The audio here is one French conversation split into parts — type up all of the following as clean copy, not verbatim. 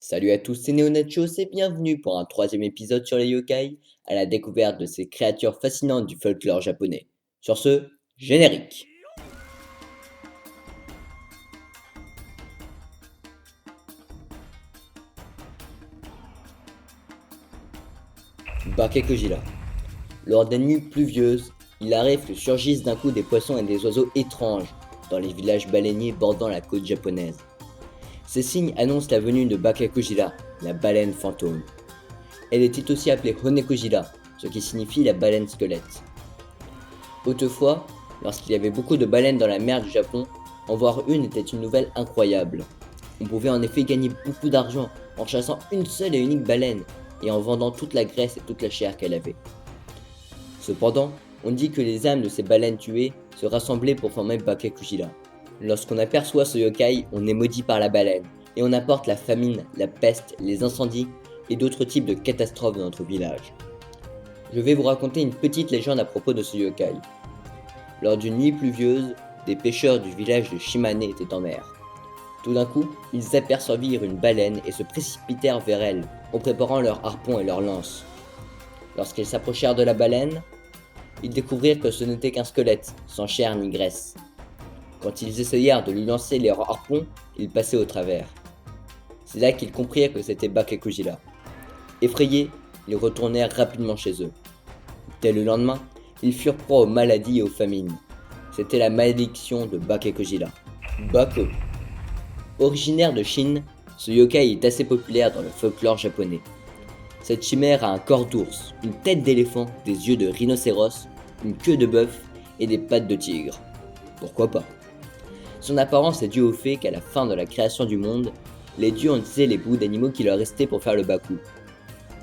Salut à tous, c'est Neonachos et bienvenue pour un troisième épisode sur les yokai, à la découverte de ces créatures fascinantes du folklore japonais. Sur ce, générique. Bakekojira. Lors des nuits pluvieuses, il arrive que surgissent d'un coup des poissons et des oiseaux étranges dans les villages baleiniers bordant la côte japonaise. Ces signes annoncent la venue de Bakekojira, la baleine fantôme. Elle était aussi appelée Honekojira, ce qui signifie la baleine squelette. Autrefois, lorsqu'il y avait beaucoup de baleines dans la mer du Japon, en voir une était une nouvelle incroyable. On pouvait en effet gagner beaucoup d'argent en chassant une seule et unique baleine et en vendant toute la graisse et toute la chair qu'elle avait. Cependant, on dit que les âmes de ces baleines tuées se rassemblaient pour former Bakekujira. Lorsqu'on aperçoit ce yokai, on est maudit par la baleine et on apporte la famine, la peste, les incendies et d'autres types de catastrophes dans notre village. Je vais vous raconter une petite légende à propos de ce yokai. Lors d'une nuit pluvieuse, des pêcheurs du village de Shimane étaient en mer. Tout d'un coup, ils aperçoivent une baleine et se précipitèrent vers elle, en préparant leurs harpons et leurs lances. Lorsqu'ils s'approchèrent de la baleine, ils découvrirent que ce n'était qu'un squelette, sans chair ni graisse. Quand ils essayèrent de lui lancer leurs harpons, ils passaient au travers. C'est là qu'ils comprirent que c'était Bakekujira. Effrayés, ils retournèrent rapidement chez eux. Dès le lendemain, ils furent proies aux maladies et aux famines. C'était la malédiction de Bakekojira. Bako. Originaire de Chine, ce yokai est assez populaire dans le folklore japonais. Cette chimère a un corps d'ours, une tête d'éléphant, des yeux de rhinocéros, une queue de bœuf et des pattes de tigre. Pourquoi pas? Son apparence est due au fait qu'à la fin de la création du monde, les dieux ont utilisé les bouts d'animaux qui leur restaient pour faire le baku.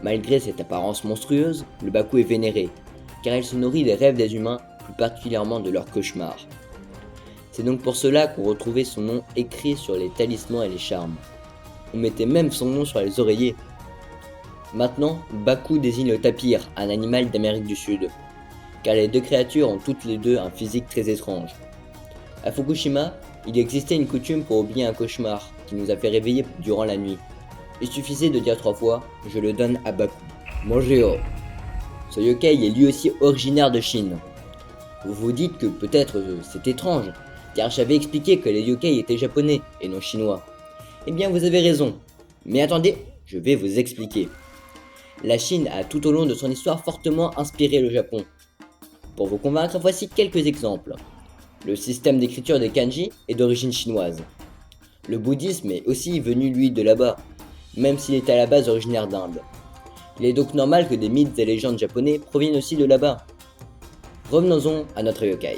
Malgré cette apparence monstrueuse, le baku est vénéré, car il se nourrit des rêves des humains, plus particulièrement de leurs cauchemars. C'est donc pour cela qu'on retrouvait son nom écrit sur les talismans et les charmes. On mettait même son nom sur les oreillers. Maintenant, Baku désigne le tapir, un animal d'Amérique du Sud, car les deux créatures ont toutes les deux un physique très étrange. À Fukushima, il existait une coutume pour oublier un cauchemar qui nous a fait réveiller durant la nuit. Il suffisait de dire 3 fois « Je le donne à Baku ». Mangeo. Ce yokai est lui aussi originaire de Chine. Vous vous dites que peut-être c'est étrange, car j'avais expliqué que les yokai étaient japonais et non chinois. Eh bien vous avez raison. Mais attendez, je vais vous expliquer. La Chine a tout au long de son histoire fortement inspiré le Japon. Pour vous convaincre, voici quelques exemples. Le système d'écriture des kanji est d'origine chinoise. Le bouddhisme est aussi venu lui de là-bas, même s'il est à la base originaire d'Inde. Il est donc normal que des mythes et légendes japonais proviennent aussi de là-bas. Revenons-en à notre yokai.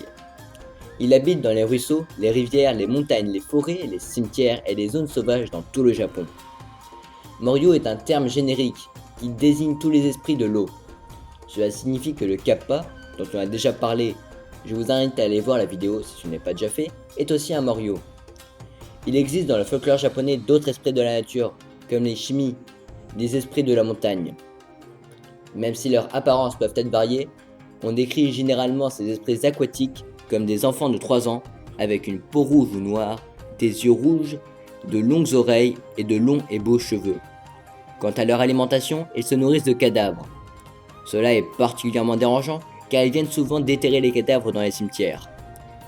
Il habite dans les ruisseaux, les rivières, les montagnes, les forêts, les cimetières et les zones sauvages dans tout le Japon. Moryo est un terme générique qui désigne tous les esprits de l'eau. Cela signifie que le kappa, dont on a déjà parlé, je vous invite à aller voir la vidéo si ce n'est pas déjà fait, est aussi un Moryo. Il existe dans le folklore japonais d'autres esprits de la nature, comme les shimi, les esprits de la montagne. Même si leurs apparences peuvent être variées, on décrit généralement ces esprits aquatiques comme des enfants de 3 ans avec une peau rouge ou noire, des yeux rouges, de longues oreilles et de longs et beaux cheveux. Quant à leur alimentation, ils se nourrissent de cadavres. Cela est particulièrement dérangeant car ils viennent souvent déterrer les cadavres dans les cimetières.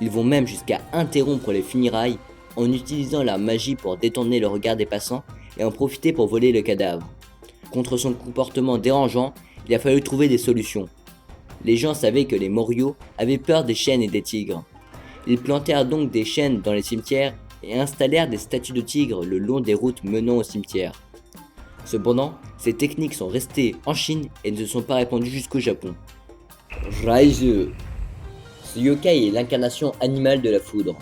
Ils vont même jusqu'à interrompre les funérailles en utilisant leur magie pour détourner le regard des passants et en profiter pour voler le cadavre. Contre son comportement dérangeant, il a fallu trouver des solutions. Les gens savaient que les Moryo avaient peur des chênes et des tigres. Ils plantèrent donc des chênes dans les cimetières et installèrent des statues de tigres le long des routes menant au cimetière. Cependant, ces techniques sont restées en Chine et ne se sont pas répandues jusqu'au Japon. Raizu. Ce yokai est l'incarnation animale de la foudre.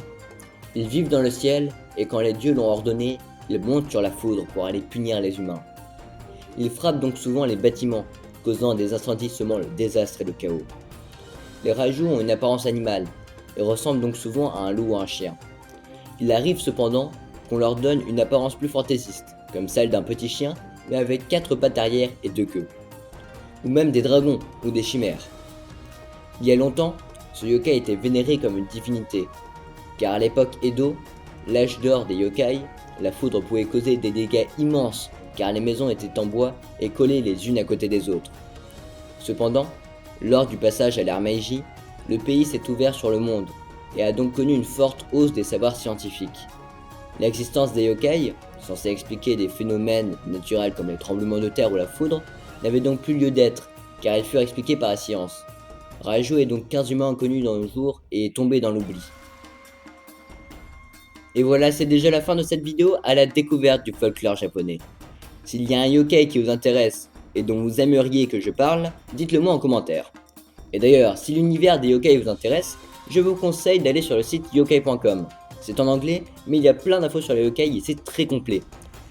Ils vivent dans le ciel et quand les dieux l'ont ordonné, ils montent sur la foudre pour aller punir les humains. Ils frappent donc souvent les bâtiments, causant des incendies semant le désastre et le chaos. Les Raiju ont une apparence animale et ressemblent donc souvent à un loup ou un chien. Il arrive cependant qu'on leur donne une apparence plus fantaisiste, comme celle d'un petit chien mais avec 4 pattes arrière et 2 queues. Ou même des dragons ou des chimères. Il y a longtemps, ce yokai était vénéré comme une divinité, car à l'époque Edo, l'âge d'or des yokai, la foudre pouvait causer des dégâts immenses car les maisons étaient en bois et collées les unes à côté des autres. Cependant, lors du passage à l'ère Meiji, le pays s'est ouvert sur le monde et a donc connu une forte hausse des savoirs scientifiques. L'existence des yokai, censés expliquer des phénomènes naturels comme les tremblements de terre ou la foudre, n'avait donc plus lieu d'être, car ils furent expliqués par la science. Raiju est donc 15 humains inconnus dans le jour et est tombé dans l'oubli. Et voilà, c'est déjà la fin de cette vidéo à la découverte du folklore japonais. S'il y a un yokai qui vous intéresse et dont vous aimeriez que je parle, dites-le moi en commentaire. Et d'ailleurs, si l'univers des yokai vous intéresse, je vous conseille d'aller sur le site yokai.com. C'est en anglais, mais il y a plein d'infos sur les yokai et c'est très complet.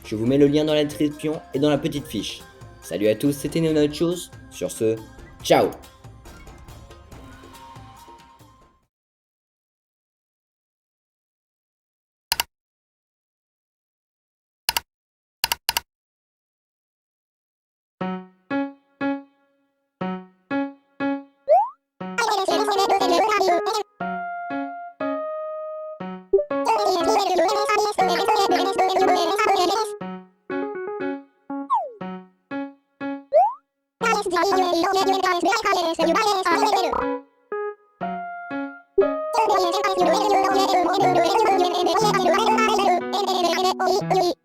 Je vous mets le lien dans la description et dans la petite fiche. Salut à tous, c'était Neonachos. Sur ce, ciao! Thank you.